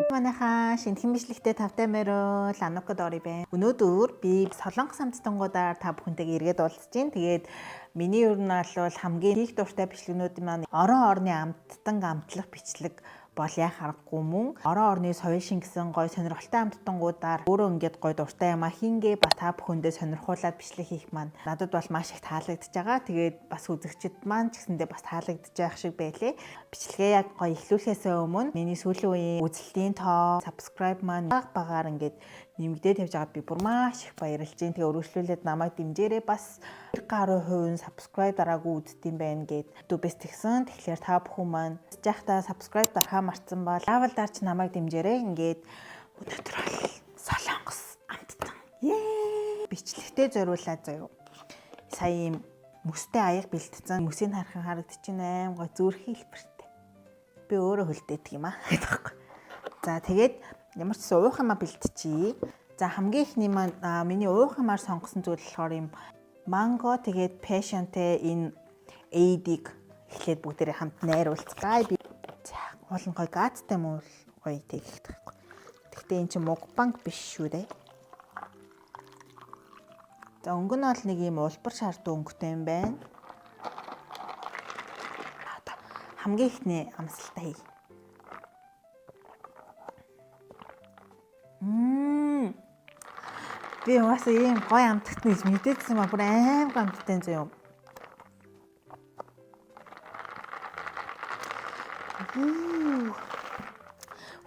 Манайхаа шинэхэн бичлэгтээ тавтай морь ланукад ори байна. Өнөөдөр би Солонгос амттангуудаар та бүхэнтэйгээ эргээд уулзж байна. Тэгээд миний ер нь бол хамгийн их дуртай бичлэгнүүд маань орон орны амттан амтлах бичлэг бол яах аргагүй мөн орон орны соёл шингэсэн гой сонирхолтой амттангуудаар өөрөө ингээд гой дуртай юмаа хингээ ба та бүхэндээ сонирхуулаад бичлэг хийх маань надад бол маш их таалагдж байгаа. Тэгээд бас үзэгчид маань ч гэсэндээ бас таалагдж байх шиг байлээ. Бичлэгээ яг гой эхлүүлэхээс өмнө миний сүүлийн үеийн үзэлтийн тоо, subscribe маань багаар ингээд нэмэгдээд тавьж байгаад би бүр маш их баярлж байна. Тэгээ өргөжлүүлээд намайг дэмжээрэй. Бас 1% subscribe дараагүй үздэм байна гэд YouTube-с тэгсэн. Тэгэхээр та бүхэн маань жахта subscribe дарахаа марцсан бол лавл дарч намайг дэмжээрэй. Ингээд өнөөдөр бол Солонгос амттан. Бичлэгтээ зориулаад заяа. Сая юм мөстэй аяг бэлтцэн. Мөсийг харахад харагдчихна аим гой зүрхийн хэлбэртэй. Би өөрөө хөлдөөдөг юм аа гэдэг. За тэгээд ямар ч уух юмаа бэлтчихье. За хамгийн ихний маань миний уух юмар сонгосон зүйл болохоор юм манго тэгээд passionтэй энэ эйдиг эхлээд бүгдээрээ хамт найруулцгаая. Би за уулын гой газтай мөн гоё тэгэх таахгүй. Гэхдээ эн чинь мукбанг биш шүү дээ. За өнгө нь бол нэг юм улбар шаардсан өнгөтэй юм байна. Хамгийн ихний амсалтай хий. Би угаасаа ийм гоё амтгт гэж мэдээдсэн ба бүр аим амттай зөө юм.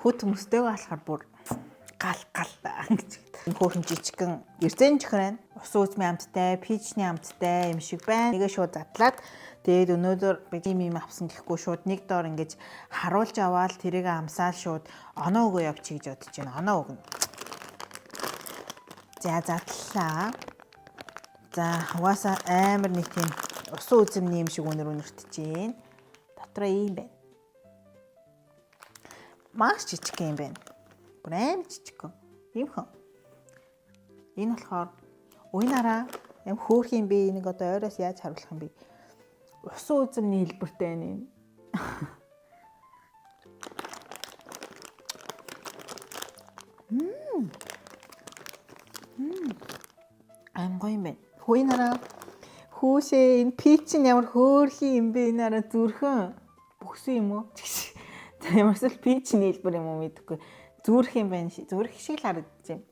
Хөт мөстэйг болохоор бүр гал гэж. Хөөхөн жижигхэн эрзэн чихрэн ус үзмийн амттай, пичний амттай юм шиг байна. Нэгэ шууд задлаад тэгээд өнөөдөр би ийм авсан гэхгүй шууд нэг доор ингэж харуулж аваад тэрийг амсаал шууд оноо өгөө явчих гэж бодож байна. Оноо өгнө. За задлаа. За угаасаа амар нэг тийм усан үзэмний юм шиг өнөртөж байна. Дотроо ийм байна. Маш жижиг юм байна. Бүр аим жижиг. Ийм хон. Энэ болохоор уйнараа аим хөөх юм би энийг одоо ойроос яаж харуулах юм бэ? Усан үзэмний хэлбэртэй байна. Аим гоё юм байна. Хүйнараа хүүшээ энэ пич нь ямар хөөрхий юм бэ? Энэ араа зүрхэн бүхсэн юм уу? За ямарсал пичний хэлбэр юм уу мэдэхгүй. Зүрх юм байна. Зүрх шиг л харагдаж байна.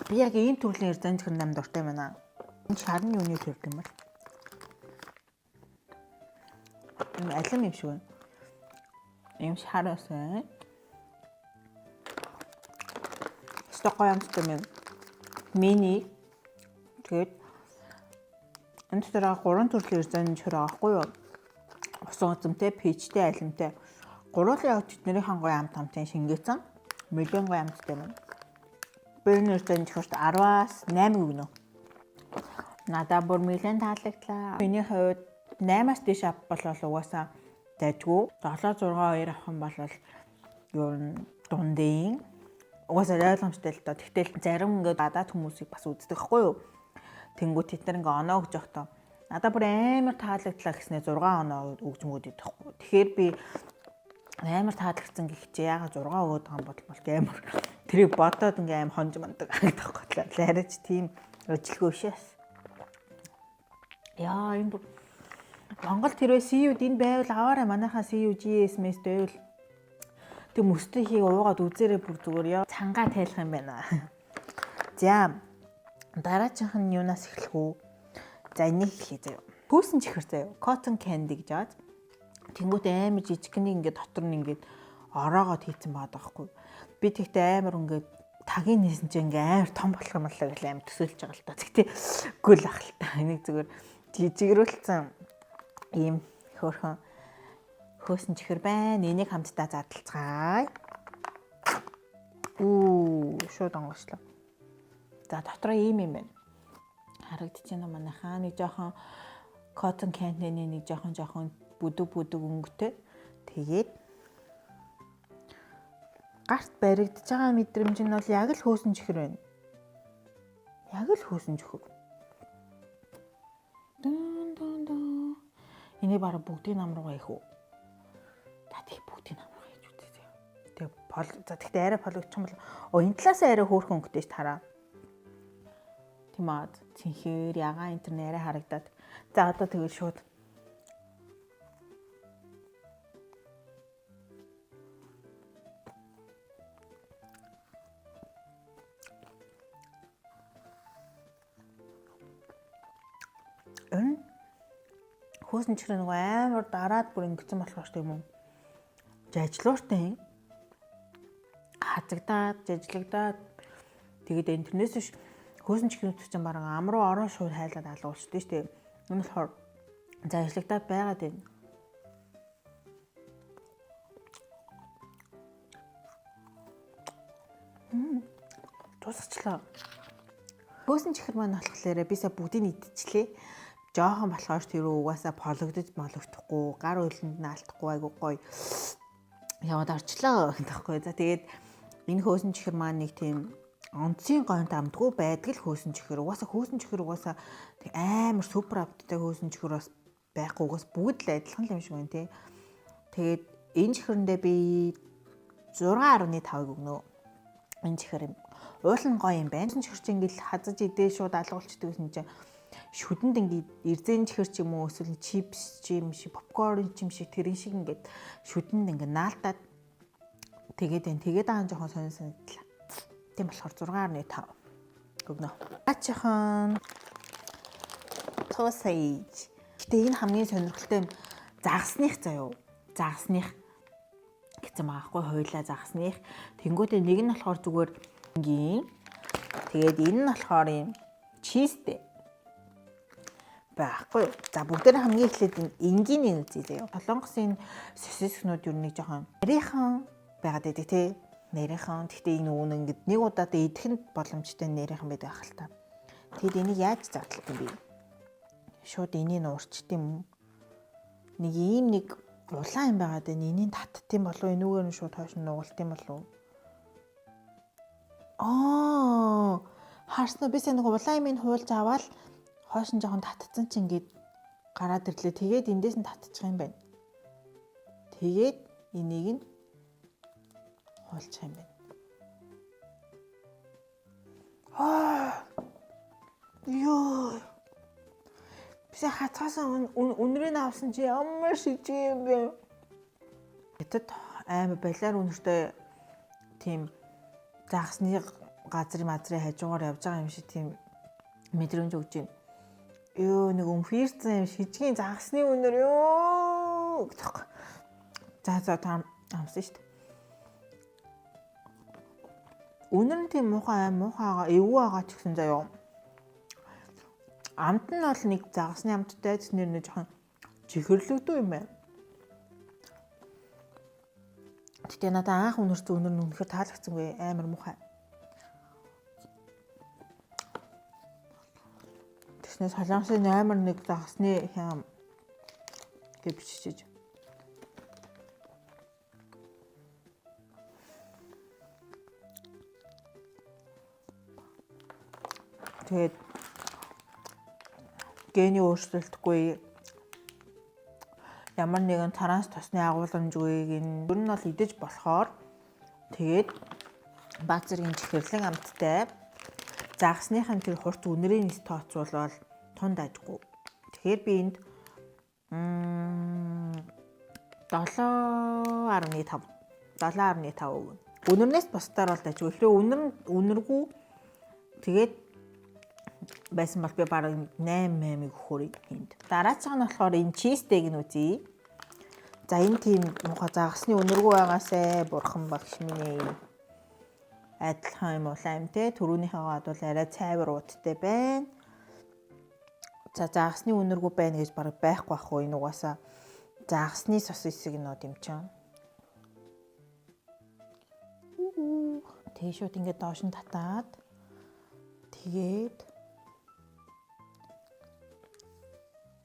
Би яг ийм төрлийн эрдэнэ чихэр нам дуртай байна. Энэ шарны үний төр юм байна. Энэ алим юм шиг байна. Ийм шараас байна. Стокой амттай юм. Мини. Тэгээд энэ дээр 3 төрлийн эрдэнэ чихэр байгаа хгүй юу? Усан үзэмтэй, пичтэй, алимтай. Гурлын яг тэдний хангой амт амтын шингээсэн. Мэлэн гой амттай байна. Бэрнэр тань чихэрт 10-аас 8 өгнө. Надад бүр мэлэн таалагдлаа. Миний хувьд 8-аас дээш авах бол угаасаа дайггүй. 7-6 2 авах юм бол юу дундын. Угаасаа ойлгомжтой л доо. Тэгтэл зарим ингээд гадаад хүмүүсийг бас үздэг хгүй юу? Тэнгүү тэд нар ингээ оноо өгж явахдаа надад бүр амар таалагдлаа гэснээр 6 оноо өгж мөгөөд идэхгүй. Тэгэхээр би амар таалагдсан гэхчээ яагаад 6 өгөөд байгаа юм бол амар тэрийг бодоод ингээм аим хонж мандаг таахгүй ларич тийм өжилгүй шээс. Яа энэ Монгол тэрвээ CU-д энэ байвал аваарай манайхаа CU GSMS дэвэл тэг мөстэй хийг уугаад үзээрэй бүр зүгээр яа цангаа тайлах юм байна. За дараачих нь юунаас эхлэх үү? За энийг эхлэе заяа. Пүүсэн чихэр заяа. Cotton candy гэж байгаа. Тэнгүүт амар жижигхэн ингээд дотор нь ингээд ороогоод хийцэн байгаа байхгүй. Би тэгтээ амар ингээд тагийн нээсэн чинь ингээд амар том болох юм болоо гэл амар төсөөлж байгаа л та. Тэгтээ гүйл ах л та. Энийг зүгээр жижигрүүлсэн ийм хөөрхөн хөөсөн чихэр байна. Энийг хамтдаа задлцгаая. Шууд онгочлоо. За дотроо ийм юм байна. Харагдаж байна манайхаа нэг жоохон cotton candy-ний нэг жоохон бүдэг өнгөтэй. Тэгээд гарт баригдаж байгаа мэдрэмж нь бол яг л хөөсөн чихэр байна. Яг л хөөсөн жөхөр. Энийг бараг бүгдийн нам руугаа их үү. Тэг бүгдийн нам руугаа хийж үзье. Тэг за тэгтээ арай пологч юм бол энэ талаас арай хөөрхөн өнгөтэй ш тараа. Тийм аа цэнхээр ягаан интернет арай харагдаад. За одоо тэгэл шууд хөөсөн чихрээ нөгөө амар дараад бүр ингэсэн болохоор тийм үү. Жажлууртай хазагдаад, жажлагдаад тэгээд интернетээс биш хөөсөн чихрийн чинь баран ам руу орон шууд хайлаад алгуулчихдээ шүү дээ. Энэ болохоор зажлагдаад байгаад байна. Тусчлаа. Хөөсөн чихэр маань болохоор бисаа бүгдийг идчихлээ. Жоохон болохоор тэр угаасаа пологдож мологдохгүй, гар уйланд нь алдахгүй айгу гоё яваад орчлоо гэхгүй. За тэгээд энэ хөөсөн чихэр маань нэг тийм онцгийн гонт амдгүй байдаг л хөөсөн чихэр. Угаасаа хөөсөн чихэр угаасаа тэг амар супер апдтай хөөсөн чихэр бас байхгүй. Угаас бүгд л адилхан юм шиг байна тий. Тэгээд энэ чихэрэндээ би 6.5-ыг өгнө. Энэ чихэр юм. Уул нь гоё юм байна. Чихэр чинь ингээл хазаж идээ шууд алгуулчдаг гэсэн чинь шүдэнд ингээд эрзэн чихэр ч юм уу эсвэл чипс ч юм шиг попкорн ч юм шиг тэрэн шиг ингээд шүдэнд ингээд наалтаад тэгээд энэ тэгээд байгаа жоохон сонир санагдлаа. Тийм болохоор 6.5 өгнө. Аачиххан тосейж. Гэтэ энэ хамгийн сонирхолтой юм загсных заяо. Загсных гэсэн маахгүй хойлоо загсных. Тэнгүүдээ нэг нь болохоор зүгээр ингийн. Тэгээд энэ нь болохоор юм чизтэй. Байхгүй. За бүгдээр хамгийн эхлээд энгийн үзье заяа. Солонгосын сосискнууд юу нэг жоохон нарийнхан байгаад байдаг тий. Нарийнхан. Гэхдээ энэ үүн ингээд нэг удаад идэхэд боломжтой нарийнхан байдаг ахал та. Тэгэд энийг яаж задлах юм бэ? Шууд энийг уурчт юм. Нэг ийм нэг улаан юм байгаад байна. Энийг татдсан болов уу? Энүүгээр нь шууд хойш нь нугалтсан болов уу? Харснаа бисаа нэг улаан юм хуулж аваад хойш нь жоохон татцсан чи ингээд гараад ирлээ. Тэгээд эндээс нь татчих юм байна. Тэгээд энийг нь хуулчих юм байна. Ёо. Бисаа хацаасан үнэрийг авсан чи ямар шижиг юм бэ? Этэд амар балиар үнэртэй тийм загсны газрын хажуугаар явж байгаа юм шиг тийм мэдрэмж өгч байна. Ёо нэг өмхийрсэн юм шижгийн загсны үнэр ёо гэх. За та амсан шүү дээ. Үнэр нь тийм муухайгаа эвгүй байгаа ч гэсэн заяо. Амт нь бол нэг загсны амттай тэснэр нэг жоохон чихэрлэгдүү юм байна. Тэгтээ надад анх үнэрсэн үнэр нь үнэхээр таалагдсангүй амар муухай. Солонгосын амар нэг загсны хям гэж бичиж. Тэгээд гений өөрчлөлтгүй ямар нэгэн таранс тосны агуулмжгүйг нь ер нь бол идэж болохоор тэгээд баг зэргийн чихэрлэг амттай загсныхын тэр хурц үнэрийн нэс тооцвол тунд ажгүй. Тэгэхээр би энд 7.5 өгнө. Үнэрнээс бусдаар бол ажгүй. Тэгэхээр үнэргүй тэгээд байсан бол би бараг 8 өгөхөөр энд. Дараачих нь болохоор энэ чизтэйг нь үзье. За энэ тийм муухай загсны үнэргүй байгаасай бурхан багш минь. Адилхан юм улаан юм те. Төрөөнийхөө бол арай цайвар ууттай байна. За загсны үнэргүй байна гэж бараг байхгүй ах уу энэ угаасаа загсны сосисыг нод юм чинь. Тэгээ шууд ингээд доош нь татаад тэгээд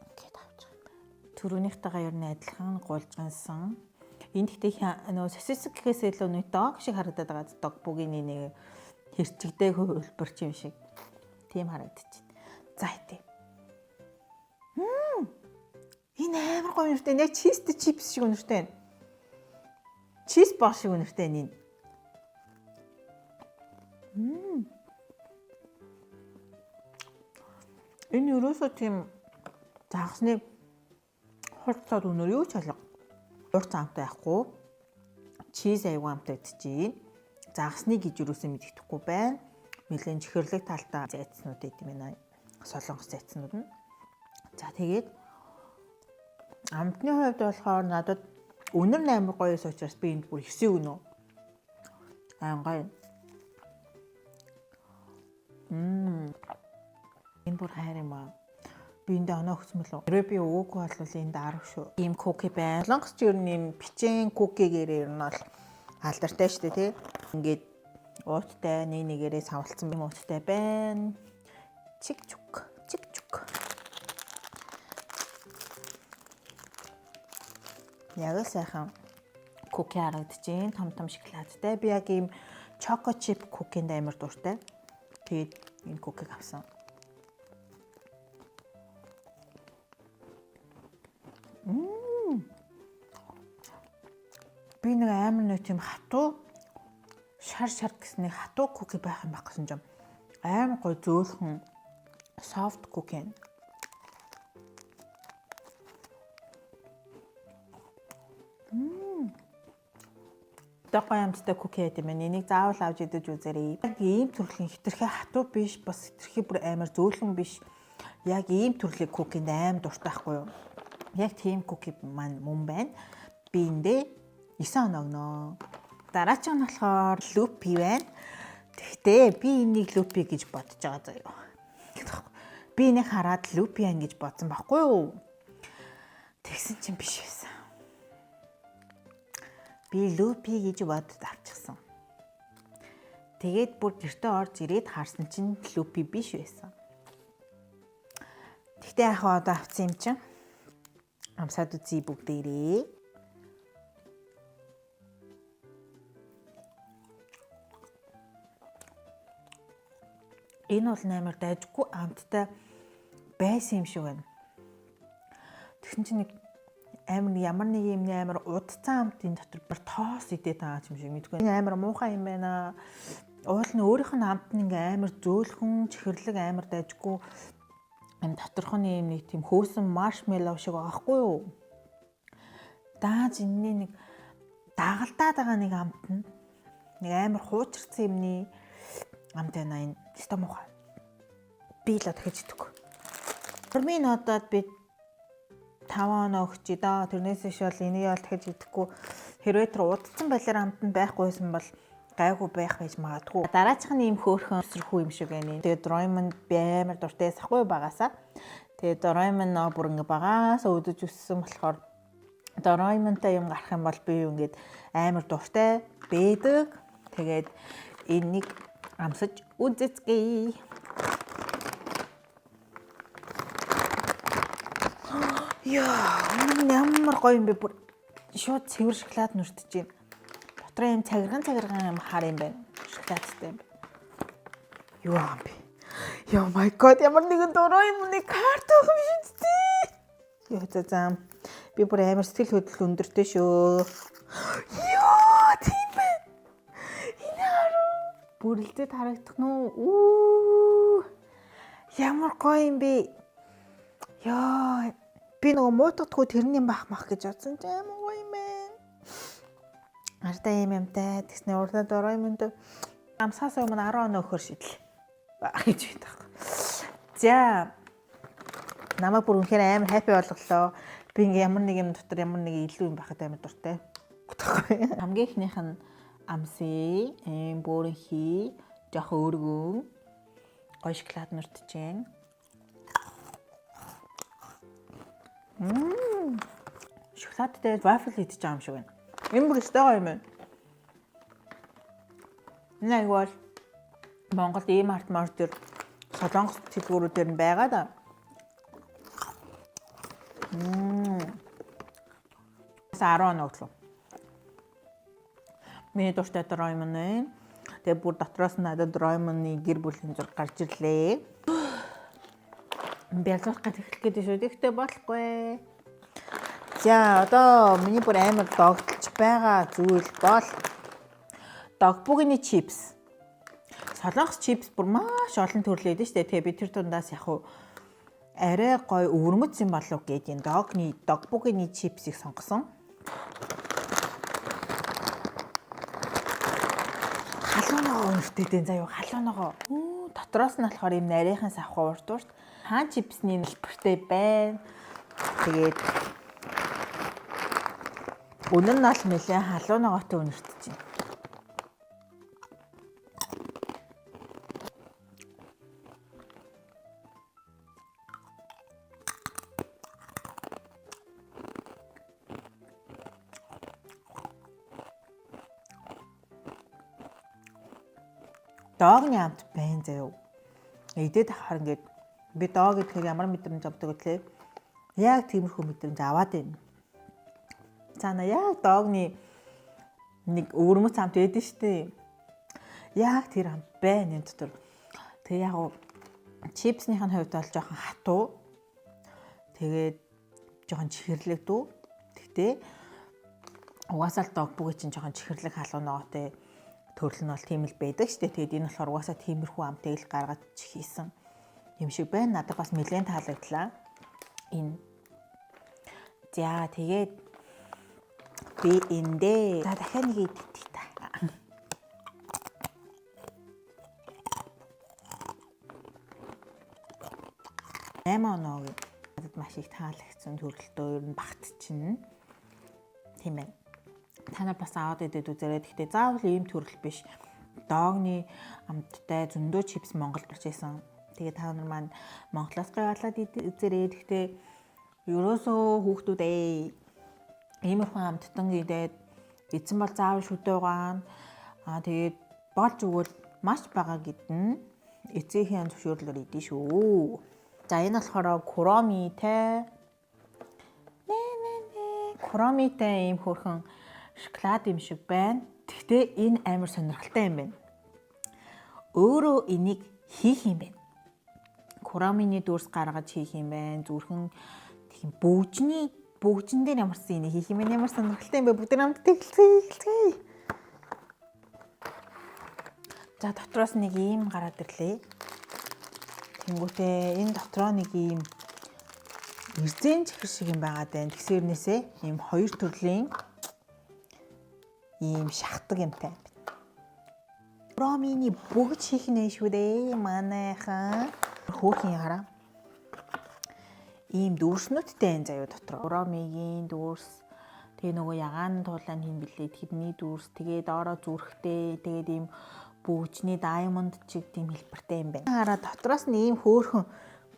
ингээд авчих юм байна. Төрөөнийхтэйгээ ер нь адилхан гулжгансан. Энд гэхдээ нөгөө сосисик гэхээс илүү нэг дог шиг харагдаад байгаа. Дог бүгийн нэг хэрчигдээ хөлбөрч юм шиг. Тийм харагдчихэв. За идэв. Энэ амар гоё нэртэй. Яг чизтэй чипс шиг өнөртэй байна. Чиз бол шиг өнөртэй энэ. Энэ ерөөсөө тийм загасны хурцлаад өнөр юу ч алга. Урт амтай байхгүй. Чиз аягүй амтай идчихээн. Загасны гэж юусэн мэддэхгүй байна. Нэлээд чихэрлэг талтай зайцнууд идэм байна. Солонгос зайцнууд нь. За тэгээд амтны хувьд болохоор надад өнөр амар гоёс учраас би энд бүр 9 өгнө. Ангай. Энэ бүр хайр юм аа. Би энд оноо өгсмөл үү? Тэрэ би өгөөгүй бол энд 10 шүү. Ийм куки байна. Солонгосч ер нь ийм бичэн кукигээр ер нь бол алдартай шүү дээ, тий. Ингээд ууттай нэгээрээ савлцсан юм ууттай байна. Чик-чук. Яг л сайхан куки харагдчихээн. Том шоколадтай. Би яг ийм choco chip кукинд амар дуртай. Тэгээд энэ кукиг авсан. Би нэг амар нэг тийм хатуу шар гэснээр хатуу куки байх юм байх гэсэн юм. Амар гоё зөөлхөн soft куки. Дагой амттай куки гэдэг юм. Энийг заавал авч идэж үзээрэй. Яг ийм төрлийн хитрхи хатуу биш, бас хитрхи бүр амар зөөлхөн биш. Яг ийм төрлийн кукинд амар дуртай байхгүй юу? Яг тийм куки маань мөн байна. Би эндээ 9 оноо. Дараач нь болохоор лупи байна. Тэгтээ би энийг лупи гэж бодож байгаа заяа. Би энийг хараад лупиан гэж бодсон байхгүй юу? Тэгсэн чинь биш байсан. Би лупи гэж бодод авчихсан. Тэгээд бүр гэртээ орж ирээд харсан чинь лупи биш байсан. Тэгтээ яг одоо авсан юм чинь амсаад үзье бүгдээрээ. Энэ бол амар дайжгүй амттай байсан юм шиг байна. Тэгсэн чинь нэг ямар нэг юм амар удцсан амт энэ дотор бүр тоос идээд байгаа юм шиг мэдгүй. Амар муухай юм байна. Уул нь өөрийнх нь амт нь ингээ амар зөөлхөн чихэрлэг амар дайжгүй энэ доторх нь юм нэг тийм хөөсөн маршмеллоу шиг байгаа хгүй юу? Дааж энэний нэг дагалдаад байгаа нэг амт нь нэг амар хуучирсан юмний амт байна энэ. Тэстэ муухай. Би л дахиж идэхгүй. Тэрмийн одоод би 5 оноо өгчий даа. Тэрнээс иш бол энийг бол дахиж идэхгүй. Хэрвээ тэр удцсан балер амт нь байхгүйсэн бол гайгүй байх байж магадгүй. Дараачих нь ийм хөөрхөн өсрөхүү юм шиг байна. Тэгээд Doraemon би амар дуртай сахгүй багасаа. Тэгээд Doraemon бүр ингээ багасаа өдөж өссөн болохоор Doraemon-тай юм гарах юм бол би ингээд амар дуртай байдаг. Тэгээд энийг амсаж үзэцгээе. Яа, ямар гоё юм бэ бүр шууд цэвэр шоколад нүртэж байна. Дотроо юм цагирган юм хар юм байна. Шоколадтай юм. Юу аа би. Яа my god, ямар нэгэн Doraemon-ы карт байгаа юм шүү дээ. Яа зам. Би бүр амар сэтгэл хөдлөл өндөртэй шүү. Яа, тийм байна. Энэ харуу. Бүрлдээд харагдах нь үү? Ямар гоё юм бэ. Яа. Би нөгөө муутгадгүй тэрний бах гэж бодсон ч амар гоё юм байна. Ардаа юмтай тэгснэ урдаа Doraemon-д амсаас өмнө 10 оноо өгөхөр шийдэл гэж байдаг. За намайг бүр үнэхээр амар хаппи болголоо. Би ингээ ямар нэг юм дотор ямар нэг илүү юм байхад амар дуртай. Хамгийн ихнийх нь амсээ, бөөрөнхий, жоох өргөн, гоё шоколад нүртэж байна. Шоколадтай вафл идэж байгаа юм шиг байна. Энэ бүр өстэй гоё юм байна. Энэ бол Монголд ийм артмаар дээр солонгос тэлгүүрүүдээр нь байгаа да. Сарон оглоо. Миний дуртай Doraemon. Тэгээ бүр дотроос нь надад Doraemon-ы гэр бүлийн зураг гарч ирлээ. Би ялгуулах гэж эхлэх гэдэг шүү. Тэгтээ болохгүй. За одоо миний бүр амар догтлж байгаа зүйл бол догбугийн чипс. Солонгос чипс бүр маш олон төрлөө дээ шүү дээ. Тэгээ би тэр дундаас яг хуу арай гой өвөрмөц юм болов гэдэг энэ догбугийн чипсийг сонгосон. Халуунаа өнөртэй дээ заяа халуунаа. Дотроос нь болохоор юм нарийнхан савхаа урт. Хаан чипсний нэлбэртэй байна. Тэгээд үнэн нь бол нэлээд халуунаатай өнөртөж байна. Доогны амт байна заяа. Эдээд авахар ингээд би доог гэхээр ямар мэдрэмж авдаг вэ? Яг тиймэрхүү мэдрэмж аваад байна. Цаана яг доогны нэг өвөрмөц амт байдаг шүү дээ. Яг тэр амт байна энэ дотор. Тэгээ яг чипсныхын хувьд бол жоохон хатуу. Тэгээд жоохон чихэрлэгдүү. Тэгтээ угаасаа л дог бүгэ чинь жоохон чихэрлэг халуунаатай төрөл нь бол тийм л байдаг шүү дээ. Тэгээд энэ болохоор угаасаа тиймэрхүү амтыг л гаргаж хийсэн юм шиг байна. Надад бас нэлээд таалагдлаа. Энэ. За тэгээд би эндээ за дахиад нэг идэх та. Эмоног надад маш их таалагдсан төрөлтөө ер нь багт чинь тийм ээ. Та нар бас аваад идээд үзээрэй. Гэхдээ заавал ийм төрөл биш. Доогны амттай зөндөө чипс Монголд ирсэн. Тэгээ та нар маань Монголоос гавьлаад үзээрэй. Гэхдээ ерөөсөө хүүхдүүд иймэрхүү амттан идээд эзэн бол заавал шүдэ угаана. Тэгээд болж өгвөл маш бага гэдэн эцгийн зөвшөөрлөөр идэв шүү. За энэ болохоор Kuromi-тэй. Kuromi-тэй ийм хөрхөн шоколад юм шиг байна. Гэхдээ энэ амар сонирхолтой юм байна. Өөрөө энийг хийх юм байна. Kuromi-ны дүрс гаргаж хийх юм байна. Зүрхэн тийм бөгжин дээр ямарсан энийг хийх юм байна. Ямар сонирхолтой юм бэ? Бүгд намд тэгэлцээ. За дотроос нэг ийм гараад ирлээ. Тэнгүүтээ энэ дотроо нэг ийм эрзэн чихэр шиг юм байгаад байна. Тэгсэрнээсээ ийм хоёр төрлийн ийм шахдаг юмтай байна. Kuromi-ны бүгд хийх нэ шүү дээ. Манайхан хөөхин хараа. Ийм дүрснүүдтэй энэ заяа дотор. Kuromi-гийн дүрс. Тэгээ нөгөө ягаан туулааны хин билээ. Тэрний дүрс. Тэгээ доороо зүрхтэй. Тэгээд ийм бөгжний diamond чиг тийм хэлбэртэй юм байна. Хараа дотроос нь ийм хөөхөн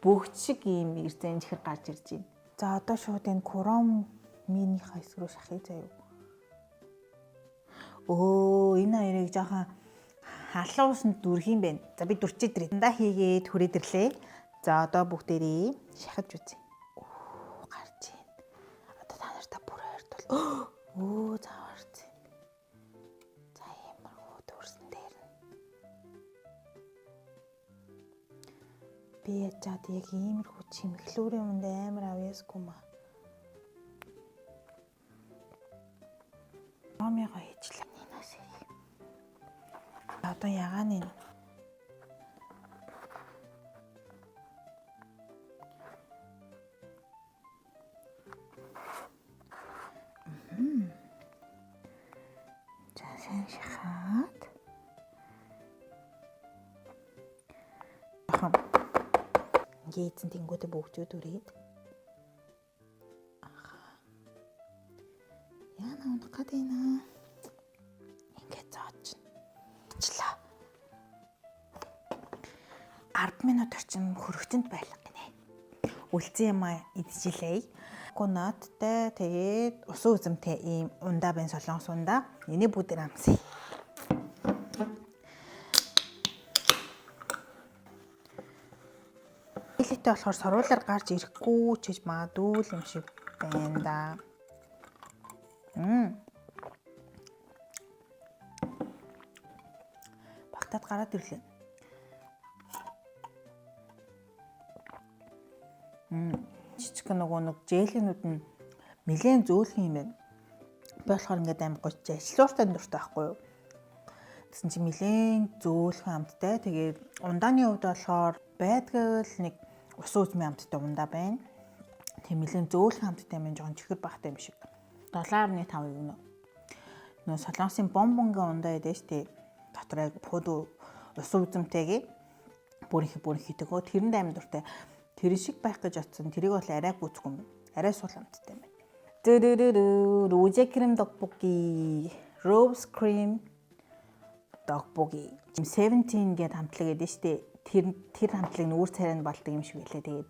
бөгж шиг ийм эрзэн чихэр гарч ирж байна. За одоо шууд энэ Kuromi-ний хэсэг рүү шахах заяа. Энэ хоёрыг жоохон халуусанд дүрх юм байна. За би дүрчээд ирээ. Дандаа хийгээд хүрээд ирлээ. За одоо бүгдээрээ шахаж үзье. Гарч ийн. Одоо та нартай бүр ойртол. Заварч. За иймэрхүү дүрсэн дээр. Би ячаад яг иймэрхүү чимэглүүр юмд амар авьяасгүй маа. Kuromi-го хийчлээ. Одоо ягаан энэ за сайн шахаад гээцэн тэнгүүтээ бөгжөөд үрээд яана унах гэдэг нэ ингээд зооч 10 минут орчим хөрөгчөнд байлга гинэ. Үлдсэн юм идчихлээ. Коноттой тэгээд усан үзэмтэй ийм ундаа байн солонгос ундаа. Энийг бүгд амсъя. Хэлээтэй болохоор сорвуулаар гарч ирэхгүй ч гэж магадгүй юм шиг байна да. гараад ирлээ. Жижиг нэг желинүүд нь нэлээд зөөлхөн юм байна. Би болохоор ингээд аим гоч ажиллууртай дуртай байхгүй юу? Тэгсэн чинь нэлээд зөөлхөн амттай. Тэгээд ундааны хувьд болохоор байдгал нэг ус үзмийн амттай ундаа байна. Тийм нэлээд зөөлхөн амттай юм жоохон чихэр багтай юм шиг. 7.5 гэнэ. Нөө солонгосын бомбонгийн ундаа байдаг шүү дээ. Дотроо пуд ус үзэмтэйгээ бүрэн хитэгөө тэрэнд аим дуртай. Тэр шиг байх гэж бодсон. Тэрийг бол арай гүцгүй юм. Арай сул амттай юм байна. Rose cream 떡볶이, rose cream 떡볶이. 17 гэдэг хамтлаг гэдэг шүү дээ. Тэр хамтлагийг нүүр царайнд болдог юм шиг байлээ. Тэгээд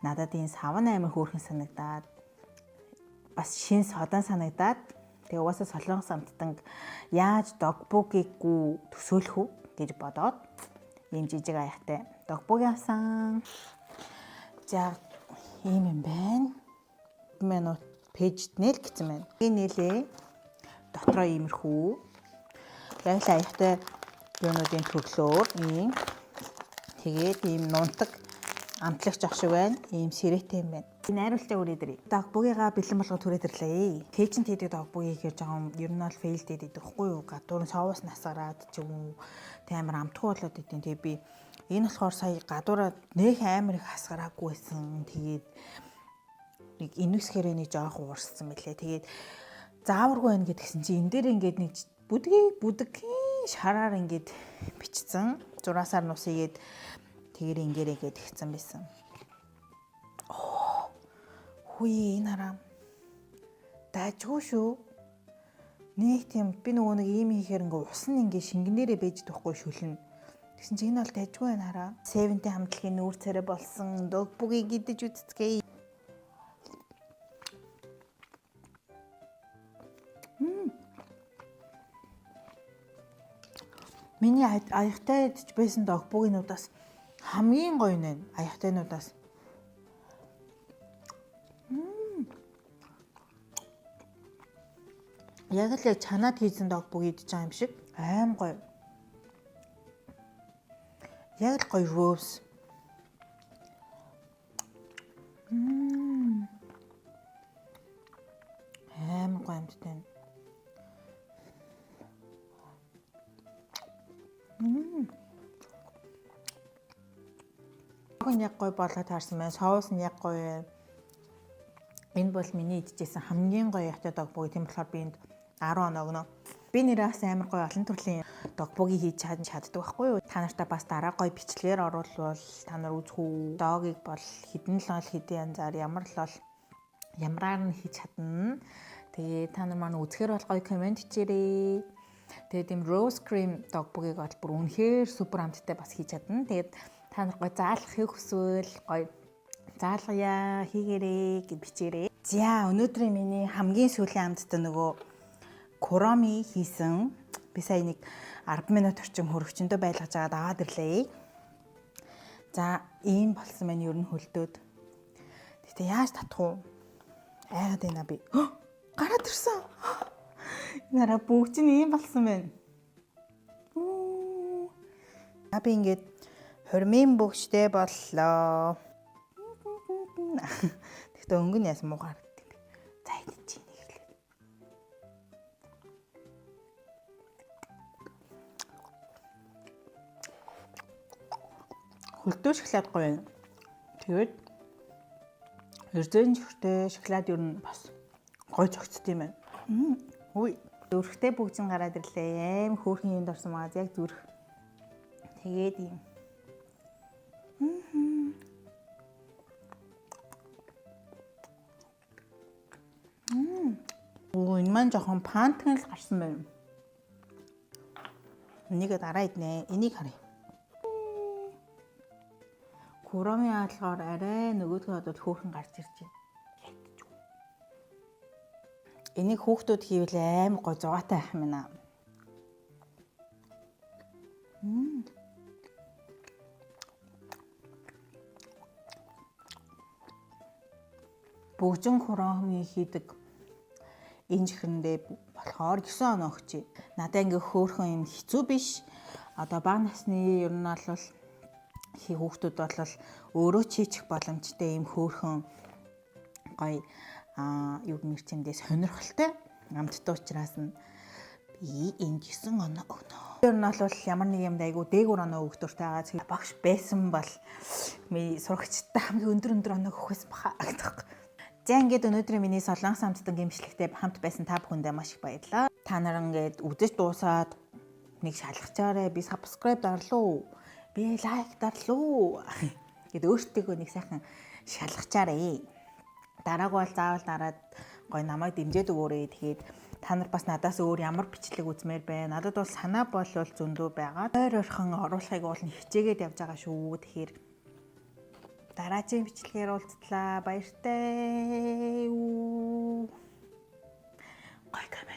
надад энэ савн амар хөөрхөн санагдаад бас шин содан санагдаад тэгээ угаасаа солонгос амттан яаж 떡볶иггүй төсөөлөх үү гэж бодоод ийм жижиг аяхтай 떡볶и авсан. За ийм юм байна. Минут пэйжд нээл гэсэн байна. Энэ нээлээ дотроо иймэрхүү яг л аяхтай юунуудын төрлөөр ийм тэгээд ийм нунтаг амтлагч ах шиг байна. Ийм сэрэтэй юм байна. Энэ найруултаа үрээдэр. 떡богигаа бэлэн болгоод түрээд ирлээ. Кейчэнд хийдэг 떡боги гэхээр жоохон ер нь бол фейлд хийдэг байхгүй юу? Гадуур нь соус насгараад ч юм уу. Тэ амар амтгүй болоод идэв. Тэгээ би энэ болохоор сая гадуураа нөх амар их хасгараагүй байсан. Тэгээд нэг инвесхэрээ нэг жоохон уурссан мэлээ. Тэгээд зааваргүй байна гэдгсэн чинь энэ дээр ингээд нэг бүдгийн шараар ингээд бичсэн. Зураасаар нус игээд тэгэр ингэрээгээд ихсэн байсан. Хүй энэ хараа. Дажгүй шүү. Нэг тийм би нөгөө нэг ийм хийхээр ингээ ус нь ингээ шингэнээрээ бэж дохгүй шүлэн. Тэгсэн чинь энэ бол дажгүй байна хараа. 7-тэй хамтлагийн нүүр царай болсон 떡볶и гэдэж үзцгээе. Миний аяхтай идэж байсан 떡볶инуудаас хамгийн гоё нэ аяхтайнуудаас. Яг л чанаад хийсэн 떡볶и идэж байгаа юм шиг аим гоё. Яг л гоё rose. Аим гоё амттай. Яг гоё болоод таарсан байна. Соус нь яг гоё. Энэ бол миний идчихсэн хамгийн гоё ягтай 떡볶и. Тийм болохоор би энд 10 оноо өгнө. Би нэрээс амар гоё олон төрлийн 떡볶и хийж чаддаг байхгүй юу? Та нартай бас дараа гоё бичлэгээр оруулвал та нар үзэх үү? Догийг бол хідэн л бол хэдэн янзаар ямраар нь хийж чадна. Тэгээ та нар маань үзэхэр бол гоё комент хийрээ. Тэгээд ийм rose cream 떡볶иг бол бүр үнэхээр супер амттай бас хийж чадна. Тэгээд та нар гоё заалгахыг хүсвэл гоё заалгая хийгээрэй гэж бичээрэй. За өнөөдрийн миний хамгийн сүүлийн амттай нөгөө Куроми хийсэн. Би сая нэг 10 минут орчим хөрөгчөндөө байлгаж аваад аваад ирлээ. За ийм болсон байна ер нь хөлдөөд. Тэгтээ яаж татах вэ? Айгаад байна би. Гараад ирсэн. Нара бүгд чинь ийм болсон байна. Би ингээд хормын бөгчтэй боллоо. Тэгтээ өнгөн яасан муугаар гэдэг би. За энэ чинь нэрлээ. Хөлтөө шоколад гоё юм. Тэгээд эрдэнэ чихтэй шоколад ер нь бас гоё зөгцдөг юм байна. Хүй. Зүрхтэй бүгжин гараад ирлээ. Аим хөөрхөн юмд орсон маа яг зүрх. Тэгээд юм. Энэ маань жоохон пантган л гарсан байна. Энийг дараа иднэ. Энийг харъя. Куроми хаалгаар арай нөгөөдгөө бодвол хөөрхөн гарч ирж байна. Энийг хүүхдүүд хийвэл амар гоо зугаатай ах юм байна. Бүгжин куроми хийдэг энэ чихрэндээ болохоор 9 оноо өгчээ. Надаа ингээ хөөрхөн юм хэцүү биш. одоо бага насны ер нь бол хүүхдүүд бол өөрөө чийчих боломжтой юм хөөрхөн гоё юу гэмэрчэндээ сонирхолтой амттай учраас нь би энэ 9 оноо өгнө. Тэр нь бол ямар нэг юмд айгу дээгүүр оноо өгдөртэй байгаа. Багш байсан бол миний сурагчтай хамгийн өндөр оноо өгөхөөс баха гэдэг. За ингээд өнөөдрийн миний Солонгос амттан гимшлэгтэй хамт байсан та бүхэндээ маш их баярлалаа. Та нар ингээд үзэж дуусаад нэг шалгачаарэ, би subscribe дарлуу, би лайк дарлуу гэд өөртөө нэг сайхан шалгачаарэ. Дарааг бол заавал дараад гоё намайг дэмжиж өгөөрэй. Тэгээд та нар бас надаас өөр ямар бичлэг үзмээр байна. Надад бол санаа болвол зөндөө байгаа. Ойр орхон оруулахыг бол хичээгээд явж байгаа шүү. Тэгэхээр дараагийн бичлэгээр уулзлаа. Баяртай. Гоё.